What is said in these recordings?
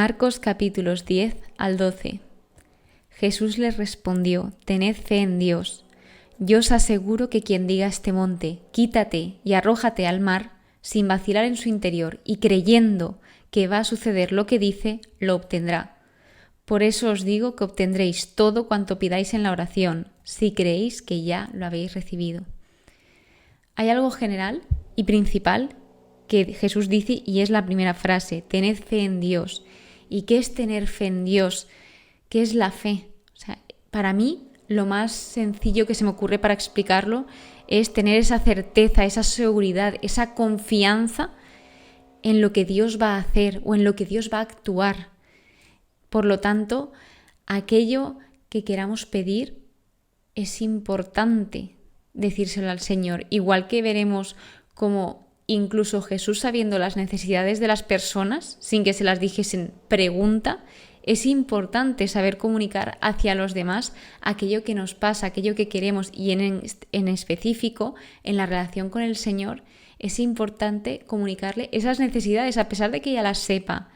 Marcos capítulos 10 al 12. Jesús les respondió: Tened fe en Dios. Yo os aseguro que quien diga a este monte, quítate y arrójate al mar, sin vacilar en su interior y creyendo que va a suceder lo que dice, lo obtendrá. Por eso os digo que obtendréis todo cuanto pidáis en la oración, si creéis que ya lo habéis recibido. Hay algo general y principal que Jesús dice y es la primera frase: tened fe en Dios. ¿Y qué es tener fe en Dios? ¿Qué es la fe? Para mí, lo más sencillo que se me ocurre para explicarlo es tener esa certeza, esa seguridad, esa confianza en lo que Dios va a hacer o en lo que Dios va a actuar. Por lo tanto, aquello que queramos pedir es importante decírselo al Señor. Igual que veremos cómo incluso Jesús, sabiendo las necesidades de las personas, sin que se las dijesen, pregunta. Es importante saber comunicar hacia los demás aquello que nos pasa, aquello que queremos, y en específico, en la relación con el Señor, es importante comunicarle esas necesidades, a pesar de que ya las sepa.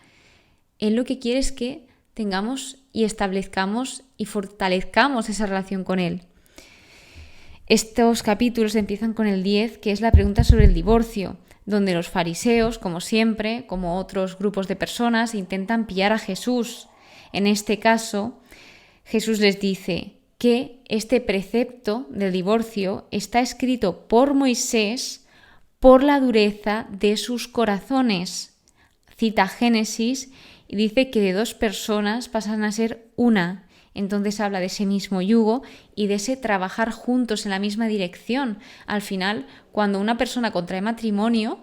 Él lo que quiere es que tengamos y establezcamos y fortalezcamos esa relación con Él. Estos capítulos empiezan con el 10, que es la pregunta sobre el divorcio, donde los fariseos, como siempre, como otros grupos de personas, intentan pillar a Jesús. En este caso, Jesús les dice que este precepto del divorcio está escrito por Moisés por la dureza de sus corazones. Cita Génesis y dice que de dos personas pasan a ser una. Entonces habla de ese mismo yugo y de ese trabajar juntos en la misma dirección. Al final, cuando una persona contrae matrimonio,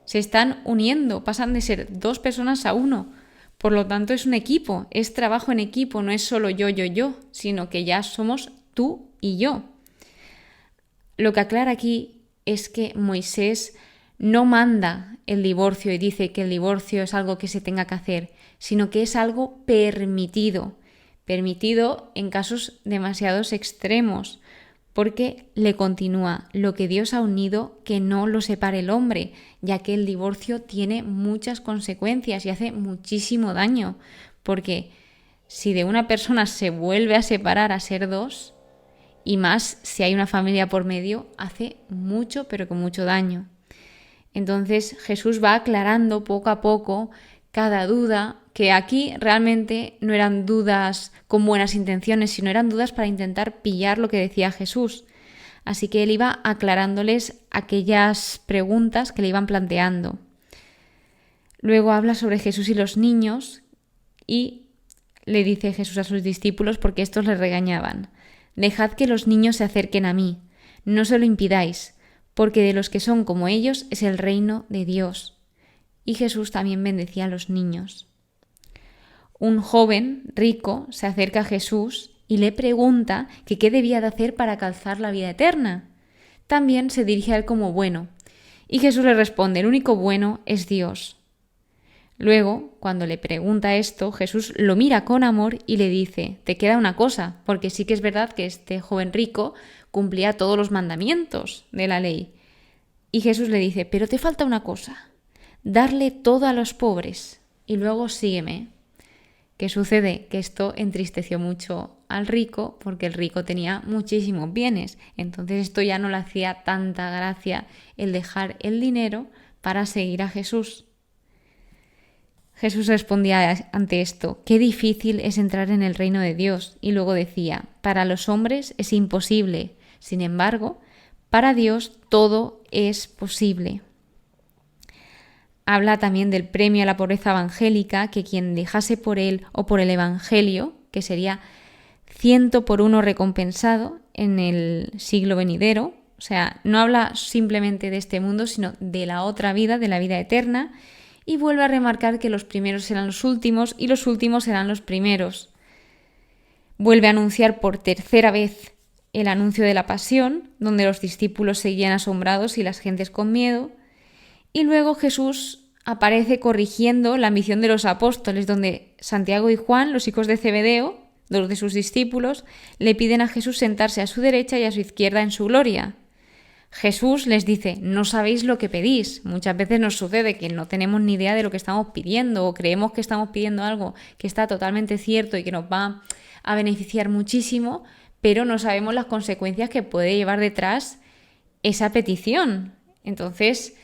se están uniendo, pasan de ser dos personas a uno. Por lo tanto, es un equipo, es trabajo en equipo, no es solo yo, sino que ya somos tú y yo. Lo que aclara aquí es que Moisés no manda el divorcio y dice que el divorcio es algo que se tenga que hacer, sino que es algo permitido en casos demasiado extremos, porque le continúa: lo que Dios ha unido, que no lo separe el hombre, ya que el divorcio tiene muchas consecuencias y hace muchísimo daño, porque si de una persona se vuelve a separar a ser dos, y más si hay una familia por medio, hace mucho, pero con mucho daño. Entonces Jesús va aclarando poco a poco cada duda, que aquí realmente no eran dudas con buenas intenciones, sino eran dudas para intentar pillar lo que decía Jesús. Así que él iba aclarándoles aquellas preguntas que le iban planteando. Luego habla sobre Jesús y los niños y le dice Jesús a sus discípulos, porque estos le regañaban: dejad que los niños se acerquen a mí, no se lo impidáis, porque de los que son como ellos es el reino de Dios. Y Jesús también bendecía a los niños. Un joven rico se acerca a Jesús y le pregunta que qué debía de hacer para alcanzar la vida eterna. También se dirige a él como bueno, y Jesús le responde: el único bueno es Dios. Luego, cuando le pregunta esto, Jesús lo mira con amor y le dice: te queda una cosa, porque sí que es verdad que este joven rico cumplía todos los mandamientos de la ley. Y Jesús le dice: pero te falta una cosa, darle todo a los pobres y luego sígueme. ¿Qué sucede? Que esto entristeció mucho al rico, porque el rico tenía muchísimos bienes. Entonces esto ya no le hacía tanta gracia el dejar el dinero para seguir a Jesús. Jesús respondía ante esto: qué difícil es entrar en el reino de Dios. Y luego decía: para los hombres es imposible, sin embargo, para Dios todo es posible. Habla también del premio a la pobreza evangélica, que quien dejase por él o por el evangelio, que sería 100 por 1 recompensado en el siglo venidero. O sea, no habla simplemente de este mundo, sino de la otra vida, de la vida eterna. Y vuelve a remarcar que los primeros serán los últimos y los últimos serán los primeros. Vuelve a anunciar por tercera vez el anuncio de la pasión, donde los discípulos seguían asombrados y las gentes con miedo. Y luego Jesús aparece corrigiendo la ambición de los apóstoles, donde Santiago y Juan, los hijos de Zebedeo, dos de sus discípulos, le piden a Jesús sentarse a su derecha y a su izquierda en su gloria. Jesús les dice, no sabéis lo que pedís. Muchas veces nos sucede que no tenemos ni idea de lo que estamos pidiendo o creemos que estamos pidiendo algo que está totalmente cierto y que nos va a beneficiar muchísimo, pero no sabemos las consecuencias que puede llevar detrás esa petición. Entonces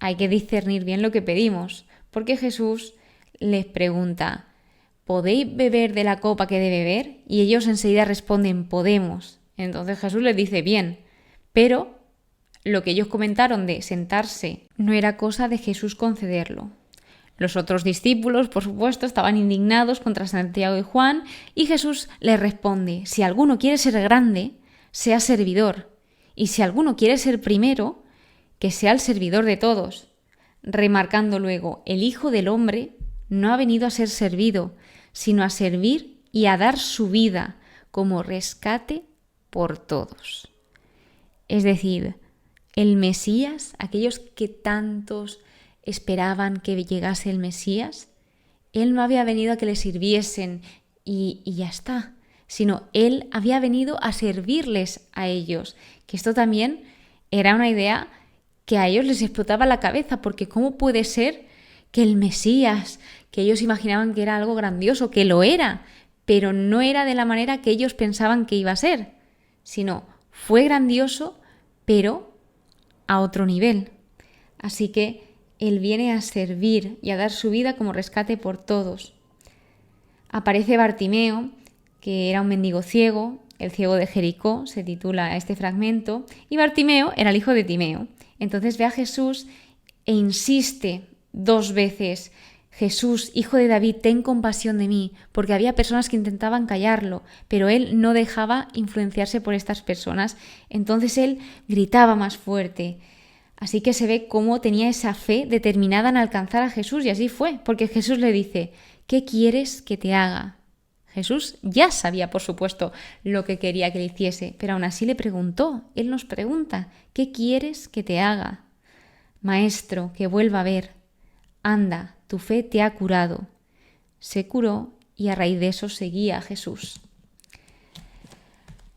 hay que discernir bien lo que pedimos, porque Jesús les pregunta, ¿podéis beber de la copa que he de beber? Y ellos enseguida responden, podemos. Entonces Jesús les dice, bien, pero lo que ellos comentaron de sentarse no era cosa de Jesús concederlo. Los otros discípulos, por supuesto, estaban indignados contra Santiago y Juan y Jesús les responde, si alguno quiere ser grande, sea servidor, y si alguno quiere ser primero, que sea el servidor de todos, remarcando luego, el Hijo del Hombre no ha venido a ser servido, sino a servir y a dar su vida como rescate por todos. Es decir, el Mesías, aquellos que tantos esperaban que llegase el Mesías, Él no había venido a que le sirviesen y ya está, sino Él había venido a servirles a ellos, que esto también era una idea que a ellos les explotaba la cabeza, porque ¿cómo puede ser que el Mesías, que ellos imaginaban que era algo grandioso, que lo era, pero no era de la manera que ellos pensaban que iba a ser, sino fue grandioso, pero a otro nivel? Así que Él viene a servir y a dar su vida como rescate por todos. Aparece Bartimeo, que era un mendigo ciego, el ciego de Jericó, se titula este fragmento, y Bartimeo era el hijo de Timeo. Entonces ve a Jesús e insiste 2 veces, Jesús, hijo de David, ten compasión de mí, porque había personas que intentaban callarlo, pero él no dejaba influenciarse por estas personas. Entonces él gritaba más fuerte. Así que se ve cómo tenía esa fe determinada en alcanzar a Jesús, y así fue, porque Jesús le dice, ¿qué quieres que te haga? Jesús ya sabía, por supuesto, lo que quería que le hiciese, pero aún así le preguntó. Él nos pregunta, ¿qué quieres que te haga? Maestro, que vuelva a ver. Anda, tu fe te ha curado. Se curó y a raíz de eso seguía a Jesús.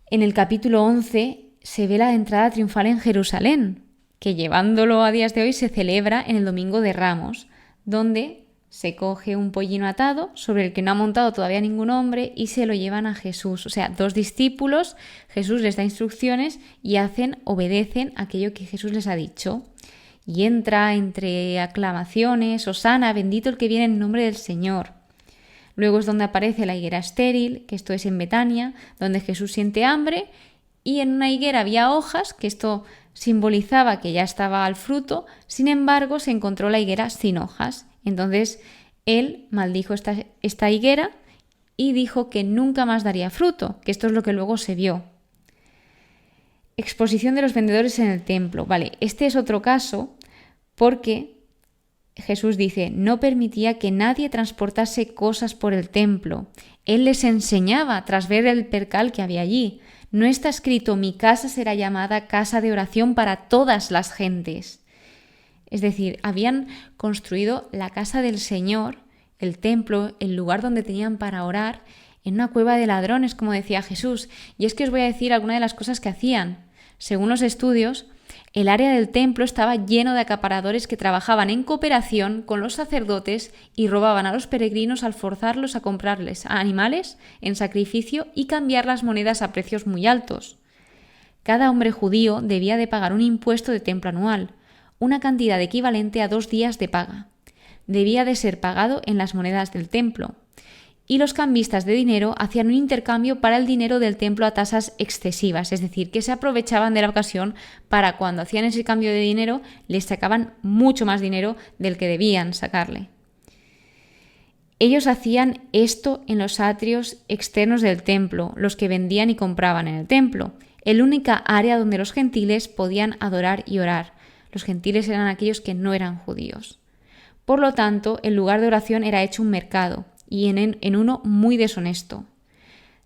En el capítulo 11 se ve la entrada triunfal en Jerusalén, que llevándolo a días de hoy se celebra en el Domingo de Ramos, donde se coge un pollino atado sobre el que no ha montado todavía ningún hombre y se lo llevan a Jesús. O sea, 2 discípulos, Jesús les da instrucciones y obedecen aquello que Jesús les ha dicho. Y entra entre aclamaciones, Hosana, bendito el que viene en nombre del Señor. Luego es donde aparece la higuera estéril, que esto es en Betania, donde Jesús siente hambre y en una higuera había hojas, que esto simbolizaba que ya estaba al fruto, sin embargo se encontró la higuera sin hojas. Entonces él maldijo esta higuera y dijo que nunca más daría fruto, que esto es lo que luego se vio. Exposición de los vendedores en el templo. Vale, este es otro caso porque Jesús dice, no permitía que nadie transportase cosas por el templo. Él les enseñaba tras ver el percal que había allí. No está escrito, mi casa será llamada casa de oración para todas las gentes. Es decir, habían construido la casa del Señor, el templo, el lugar donde tenían para orar, en una cueva de ladrones, como decía Jesús. Y es que os voy a decir algunas de las cosas que hacían. Según los estudios, el área del templo estaba lleno de acaparadores que trabajaban en cooperación con los sacerdotes y robaban a los peregrinos al forzarlos a comprarles a animales en sacrificio y cambiar las monedas a precios muy altos. Cada hombre judío debía de pagar un impuesto de templo anual, una cantidad equivalente a 2 días de paga. Debía de ser pagado en las monedas del templo. Y los cambistas de dinero hacían un intercambio para el dinero del templo a tasas excesivas, es decir, que se aprovechaban de la ocasión para cuando hacían ese cambio de dinero, les sacaban mucho más dinero del que debían sacarle. Ellos hacían esto en los atrios externos del templo, los que vendían y compraban en el templo, el única área donde los gentiles podían adorar y orar. Los gentiles eran aquellos que no eran judíos. Por lo tanto, el lugar de oración era hecho un mercado, y en uno muy deshonesto.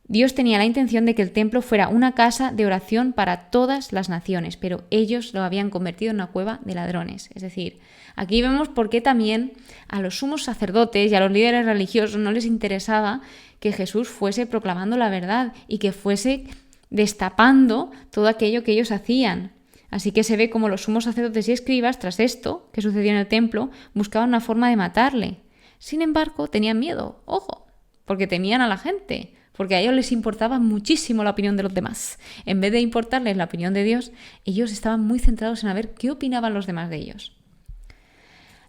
Dios tenía la intención de que el templo fuera una casa de oración para todas las naciones, pero ellos lo habían convertido en una cueva de ladrones. Es decir, aquí vemos por qué también a los sumos sacerdotes y a los líderes religiosos no les interesaba que Jesús fuese proclamando la verdad y que fuese destapando todo aquello que ellos hacían. Así que se ve como los sumos sacerdotes y escribas, tras esto que sucedió en el templo, buscaban una forma de matarle. Sin embargo, tenían miedo, ojo, porque temían a la gente, porque a ellos les importaba muchísimo la opinión de los demás. En vez de importarles la opinión de Dios, ellos estaban muy centrados en ver qué opinaban los demás de ellos.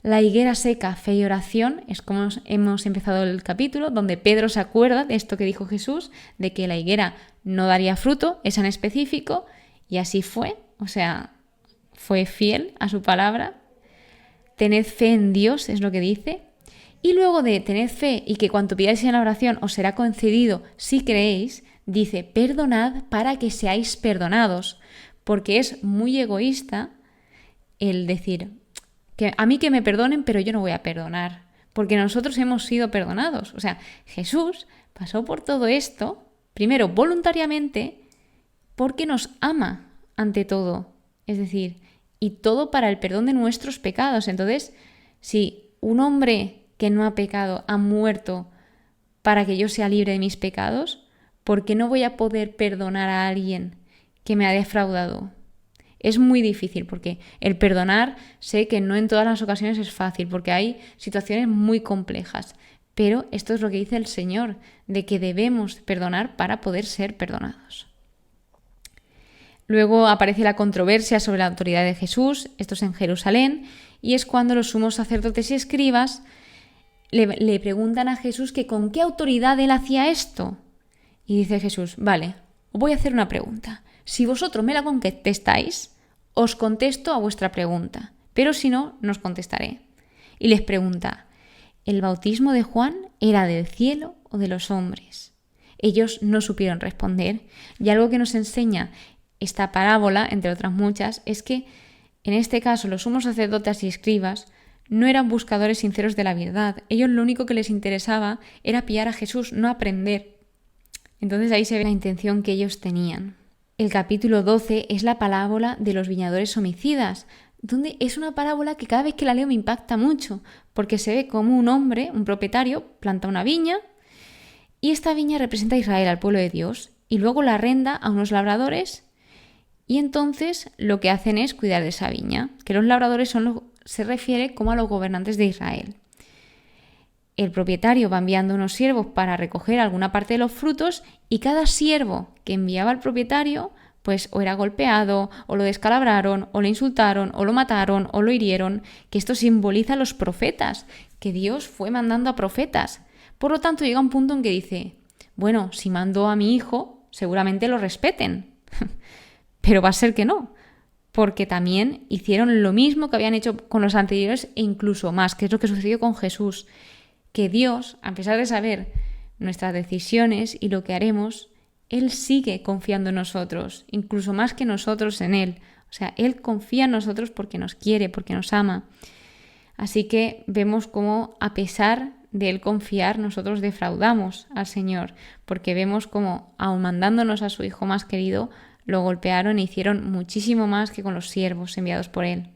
La higuera seca, fe y oración, es como hemos empezado el capítulo, donde Pedro se acuerda de esto que dijo Jesús, de que la higuera no daría fruto, es en específico, y así fue, o sea, fue fiel a su palabra. Tened fe en Dios, es lo que dice. Y luego de tened fe y que cuanto pidáis en la oración os será concedido si creéis, dice, perdonad para que seáis perdonados, porque es muy egoísta el decir, que a mí que me perdonen, pero yo no voy a perdonar, porque nosotros hemos sido perdonados. O sea, Jesús pasó por todo esto, primero voluntariamente, porque nos ama ante todo. Es decir, y todo para el perdón de nuestros pecados. Entonces, si un hombre que no ha pecado ha muerto para que yo sea libre de mis pecados, ¿por qué no voy a poder perdonar a alguien que me ha defraudado? Es muy difícil porque el perdonar, sé que no en todas las ocasiones es fácil porque hay situaciones muy complejas, pero esto es lo que dice el Señor, de que debemos perdonar para poder ser perdonados. Luego aparece la controversia sobre la autoridad de Jesús, esto es en Jerusalén, y es cuando los sumos sacerdotes y escribas le preguntan a Jesús que con qué autoridad él hacía esto. Y dice Jesús, vale, os voy a hacer una pregunta. Si vosotros me la contestáis, os contesto a vuestra pregunta, pero si no, no os contestaré. Y les pregunta, ¿el bautismo de Juan era del cielo o de los hombres? Ellos no supieron responder, y algo que nos enseña esta parábola, entre otras muchas, es que en este caso los sumos sacerdotes y escribas no eran buscadores sinceros de la verdad. Ellos lo único que les interesaba era pillar a Jesús, no aprender. Entonces ahí se ve la intención que ellos tenían. El capítulo 12 es la parábola de los viñadores homicidas, donde es una parábola que cada vez que la leo me impacta mucho, porque se ve como un hombre, un propietario, planta una viña, y esta viña representa a Israel, al pueblo de Dios, y luego la arrenda a unos labradores, y entonces lo que hacen es cuidar de esa viña, que los labradores se refiere como a los gobernantes de Israel. El propietario va enviando unos siervos para recoger alguna parte de los frutos y cada siervo que enviaba al propietario pues o era golpeado, o lo descalabraron, o le insultaron, o lo mataron, o lo hirieron, que esto simboliza a los profetas, que Dios fue mandando a profetas. Por lo tanto llega un punto en que dice, bueno, si mando a mi hijo, seguramente lo respeten, pero va a ser que no, porque también hicieron lo mismo que habían hecho con los anteriores e incluso más, que es lo que sucedió con Jesús. Que Dios, a pesar de saber nuestras decisiones y lo que haremos, Él sigue confiando en nosotros, incluso más que nosotros en Él. O sea, Él confía en nosotros porque nos quiere, porque nos ama. Así que vemos cómo, a pesar de Él confiar, nosotros defraudamos al Señor, porque vemos cómo, aun mandándonos a su Hijo más querido, lo golpearon e hicieron muchísimo más que con los siervos enviados por Él.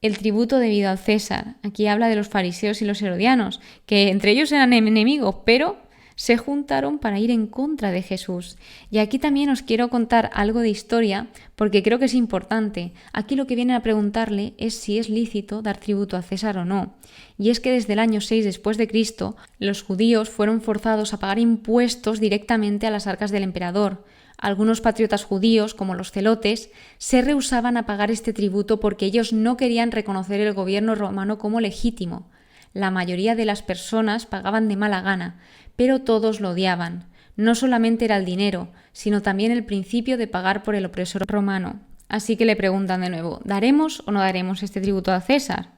El tributo debido al César. Aquí habla de los fariseos y los herodianos, que entre ellos eran enemigos, pero se juntaron para ir en contra de Jesús. Y aquí también os quiero contar algo de historia, porque creo que es importante. Aquí lo que vienen a preguntarle es si es lícito dar tributo a César o no. Y es que desde el año 6 después de Cristo, los judíos fueron forzados a pagar impuestos directamente a las arcas del emperador. Algunos patriotas judíos, como los celotes, se rehusaban a pagar este tributo porque ellos no querían reconocer el gobierno romano como legítimo. La mayoría de las personas pagaban de mala gana, pero todos lo odiaban. No solamente era el dinero, sino también el principio de pagar por el opresor romano. Así que le preguntan de nuevo, ¿daremos o no daremos este tributo a César?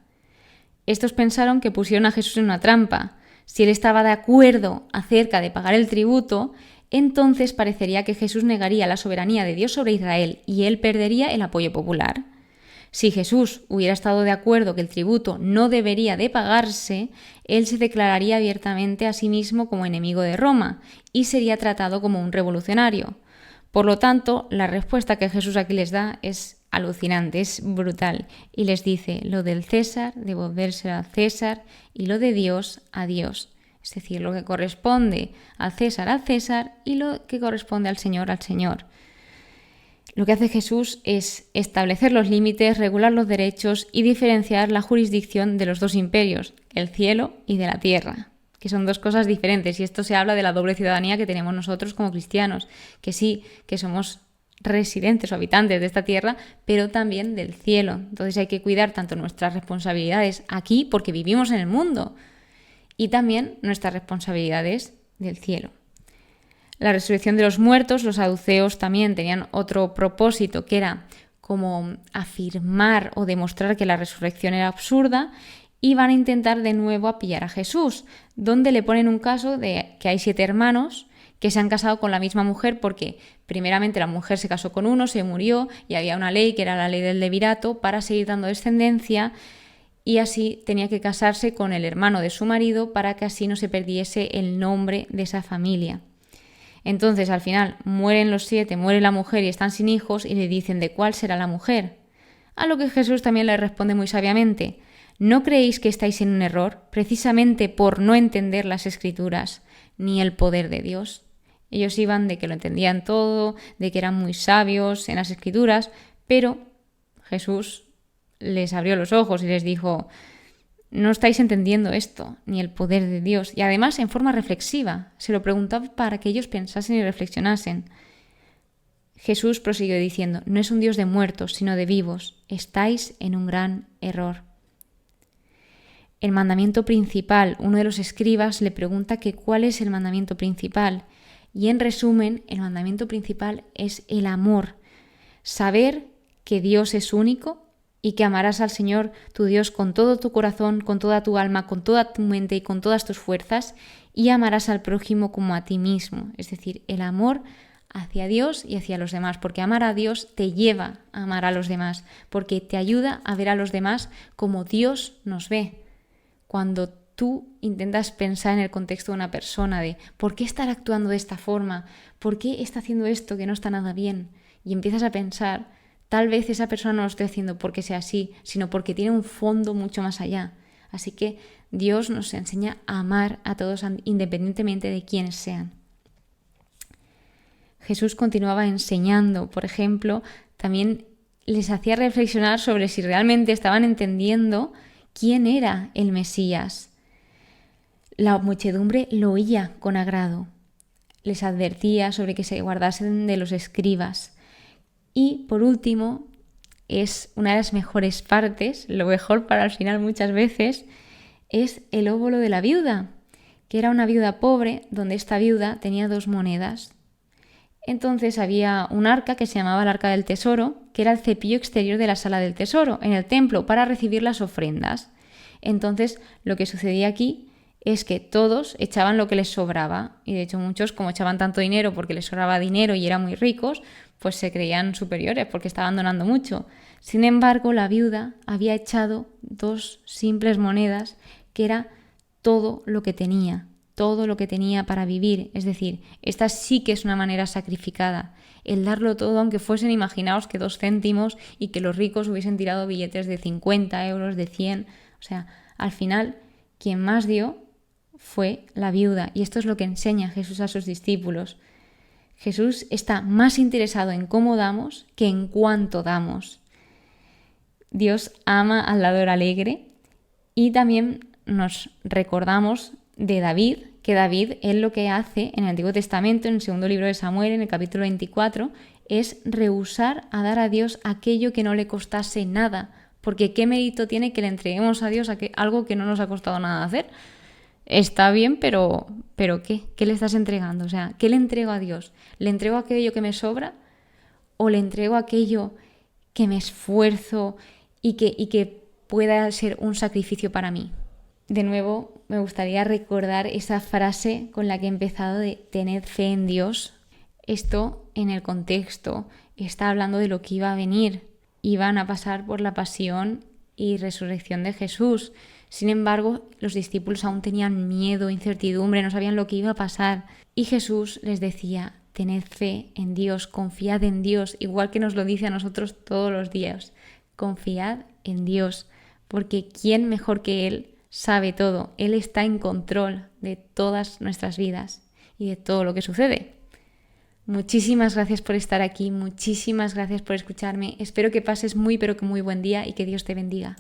Estos pensaron que pusieron a Jesús en una trampa. Si él estaba de acuerdo acerca de pagar el tributo, entonces parecería que Jesús negaría la soberanía de Dios sobre Israel y él perdería el apoyo popular. Si Jesús hubiera estado de acuerdo que el tributo no debería de pagarse, él se declararía abiertamente a sí mismo como enemigo de Roma y sería tratado como un revolucionario. Por lo tanto, la respuesta que Jesús aquí les da es alucinante, es brutal, y les dice, lo del César, devolvérselo al César, y lo de Dios, a Dios. Es decir, lo que corresponde al César y lo que corresponde al Señor. Lo que hace Jesús es establecer los límites, regular los derechos y diferenciar la jurisdicción de los dos imperios, el cielo y de la tierra, que son dos cosas diferentes. Y esto se habla de la doble ciudadanía que tenemos nosotros como cristianos, que sí, que somos residentes o habitantes de esta tierra, pero también del cielo. Entonces hay que cuidar tanto nuestras responsabilidades aquí, porque vivimos en el mundo, y también nuestras responsabilidades del cielo. La resurrección de los muertos, los saduceos también tenían otro propósito, que era como afirmar o demostrar que la resurrección era absurda, y van a intentar de nuevo a pillar a Jesús, donde le ponen un caso de que hay 7 hermanos que se han casado con la misma mujer porque primeramente la mujer se casó con uno, se murió y había una ley que era la ley del levirato para seguir dando descendencia, y así tenía que casarse con el hermano de su marido para que así no se perdiese el nombre de esa familia. Entonces al final mueren los 7, muere la mujer y están sin hijos, y le dicen de cuál será la mujer. A lo que Jesús también le responde muy sabiamente: ¿no creéis que estáis en un error precisamente por no entender las Escrituras ni el poder de Dios? Ellos iban de que lo entendían todo, de que eran muy sabios en las Escrituras, pero Jesús les abrió los ojos y les dijo: no estáis entendiendo esto, ni el poder de Dios. Y además en forma reflexiva, se lo preguntaba para que ellos pensasen y reflexionasen. Jesús prosiguió diciendo: no es un Dios de muertos, sino de vivos. Estáis en un gran error. El mandamiento principal, uno de los escribas le pregunta que cuál es el mandamiento principal. Y en resumen, el mandamiento principal es el amor. Saber que Dios es único y que amarás al Señor tu Dios con todo tu corazón, con toda tu alma, con toda tu mente y con todas tus fuerzas, y amarás al prójimo como a ti mismo. Es decir, el amor hacia Dios y hacia los demás, porque amar a Dios te lleva a amar a los demás, porque te ayuda a ver a los demás como Dios nos ve. Cuando tú intentas pensar en el contexto de una persona, de ¿por qué estar actuando de esta forma? ¿Por qué está haciendo esto que no está nada bien? Y empiezas a pensar, tal vez esa persona no lo esté haciendo porque sea así, sino porque tiene un fondo mucho más allá. Así que Dios nos enseña a amar a todos independientemente de quiénes sean. Jesús continuaba enseñando, por ejemplo, también les hacía reflexionar sobre si realmente estaban entendiendo quién era el Mesías. La muchedumbre lo oía con agrado. Les advertía sobre que se guardasen de los escribas. Y por último, es una de las mejores partes, lo mejor para el final muchas veces, es el óbolo de la viuda, que era una viuda pobre, donde esta viuda tenía 2 monedas. Entonces había un arca que se llamaba el arca del tesoro, que era el cepillo exterior de la sala del tesoro, en el templo, para recibir las ofrendas. Entonces lo que sucedía aquí es que todos echaban lo que les sobraba, y de hecho muchos, como echaban tanto dinero porque les sobraba dinero y eran muy ricos, pues se creían superiores porque estaban donando mucho. Sin embargo, la viuda había echado 2 simples monedas, que era todo lo que tenía para vivir. Es decir, esta sí que es una manera sacrificada, el darlo todo, aunque fuesen, imaginaos que 2 céntimos y que los ricos hubiesen tirado billetes de 50 euros, de 100. O sea, al final, quien más dio fue la viuda, y esto es lo que enseña Jesús a sus discípulos. Jesús está más interesado en cómo damos que en cuánto damos. Dios ama al dador alegre, y también nos recordamos de David, que David, él lo que hace en el Antiguo Testamento, en el 2 libro de Samuel, en el capítulo 24, es rehusar a dar a Dios aquello que no le costase nada, porque ¿qué mérito tiene que le entreguemos a Dios algo que no nos ha costado nada hacer? Está bien, pero ¿qué? ¿Qué le estás entregando? O sea, ¿qué le entrego a Dios? ¿Le entrego aquello que me sobra? ¿O le entrego aquello que me esfuerzo y que pueda ser un sacrificio para mí? De nuevo, me gustaría recordar esa frase con la que he empezado de tened fe en Dios. Esto, en el contexto, está hablando de lo que iba a venir. Iban a pasar por la pasión y resurrección de Jesús. Sin embargo, los discípulos aún tenían miedo, incertidumbre, no sabían lo que iba a pasar. Y Jesús les decía, tened fe en Dios, confiad en Dios, igual que nos lo dice a nosotros todos los días. Confiad en Dios, porque ¿quién mejor que Él sabe todo? Él está en control de todas nuestras vidas y de todo lo que sucede. Muchísimas gracias por estar aquí, muchísimas gracias por escucharme. Espero que pases muy pero que muy buen día y que Dios te bendiga.